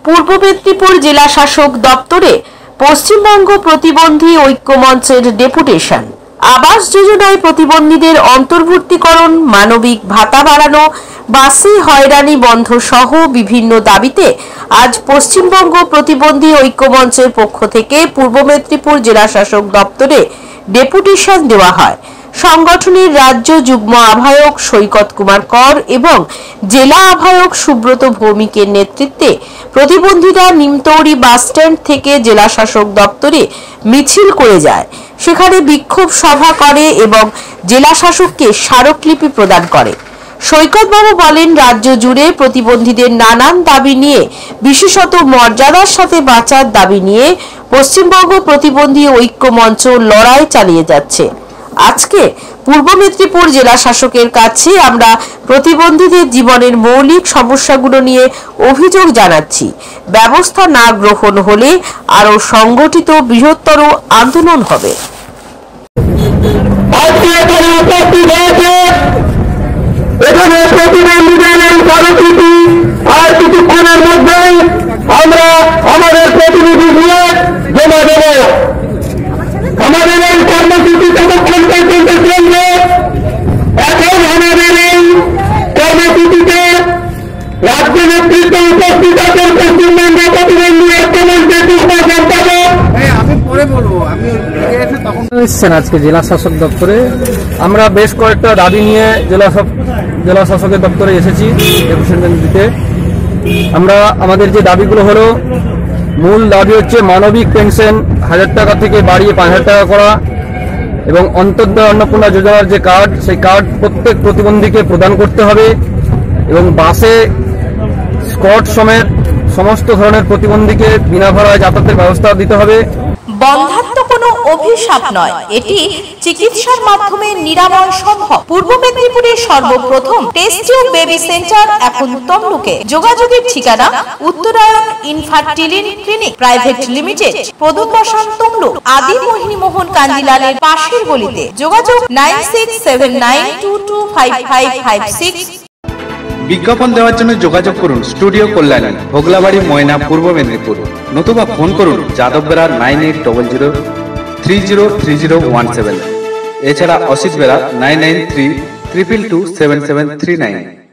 পূর্ব মেদিনীপুর জেলা শাসক দপ্তরে পশ্চিমবঙ্গ প্রতিবন্ধী ঐক্য মঞ্চের ডেপুটেশন। আবাস যোজনায় প্রতিবন্ধীদের অন্তর্ভুক্তিকরণ, মানবিক ভাতা বাড়ানো, বাসে হয়রানি বন্ধ সহ বিভিন্ন দাবিতে আজ পশ্চিমবঙ্গ প্রতিবন্ধী ঐক্য মঞ্চের পক্ষ থেকে পূর্ব মেদিনীপুর জেলা শাসক দপ্তরে ডেপুটেশন দেওয়া হয়। সংগঠনের রাজ্য যুগ্ম আহ্বায়ক সৈকত কুমার কর এবং জেলা আহ্বায়ক সুব্রত ভৌমিকের নেতৃত্বে প্রতিবন্ধীরা নিমতৌড়ি বাস স্ট্যান্ড থেকে জেলা শাসক দপ্তরে মিছিল করে যায়। সেখানে বিক্ষোভ সভা করে এবং জেলা শাসককে স্মারকলিপি প্রদান করে। সৈকত বাবু বলেন, রাজ্য জুড়ে প্রতিবন্ধীদের নানান দাবি নিয়ে, বিশেষত মর্যাদার সাথে বাঁচার দাবি নিয়ে পশ্চিমবঙ্গ প্রতিবন্ধী ঐক্য মঞ্চ লড়াই চালিয়ে যাচ্ছে। আজকে পূর্ব মেদিনীপুর জেলা শাসকের কাছে আমরা প্রতিবন্ধীদের জীবনের মৌলিক সমস্যাগুলো নিয়ে অভিযোগ জানাচ্ছি। ব্যবস্থা না গ্রহণ হলে আরো সংগঠিত বৃহত্তর আন্দোলন হবে। এখানে প্রতিবন্ধীদের এই কর্মসূচি আর কিছুক্ষণের মধ্যেই আমরা আমাদের প্রতিনিধি দিয়ে জমা দেব। আমাদের এই কর্মসূচি যতক্ষণ পর্যন্ত চলবে, এখন আমাদের এই কর্মসূচিতে রাজ্য নেতৃত্বে উপস্থিত আছেন পশ্চিমবঙ্গ প্রতিবন্ধী ঐক্য মঞ্চের যুগ্ম সম্পাদক। আমি পরে বলবো, আমি এসছেন আজকে জেলা শাসক দপ্তরে। আমরা বেশ কয়েকটা দাবি নিয়ে জেলা শাসকের দপ্তরে এসেছি ডেপুটেশন দিতে। আমরা আমাদের যে দাবিগুলো হলো, মূল দাবি হচ্ছে মানবিক পেনশন 1000 টাকা থেকে বাড়িয়ে 5000 টাকা করা এবং অন্তর্দয় অন্নপূর্ণা যোজনার যে কার্ড, সেই কার্ড প্রত্যেক প্রতিবন্ধীকে প্রদান করতে হবে এবং বাসে স্কট সমেত সমস্ত ধরনের প্রতিবন্ধীকে বিনা ভাড়ায় যাতায়াতের ব্যবস্থা দিতে হবে। বন্ধাত্ম কোনো অভিশাপ নয়, এটি চিকিৎসার মাধ্যমে নিরাময় সম্ভব। পূর্ব মেদিনীপুরের সর্বপ্রথম টেস্ট টিউব বেবি সেন্টার এখন তমলুকে। যোগাযোগের ঠিকানা উত্তরায়ণ ইনফার্টিলিটি ক্লিনিক প্রাইভেট লিমিটেড, প্রদূত বসান তমলুক, আদি মোহিনী মোহন কান্দিলালের পাশের গলিতে। যোগাযোগ 9679225556। বিজ্ঞাপন দেওয়ার জন্য যোগাযোগ করুন স্টুডিও কল্যাণী, ভোগলাবাড়ি, ময়না, পূর্ব মেদিনীপুর। নতুবা ফোন করুন যাদব বেড়া 9800303017। এছাড়া অসিত বেড়া 9932227739।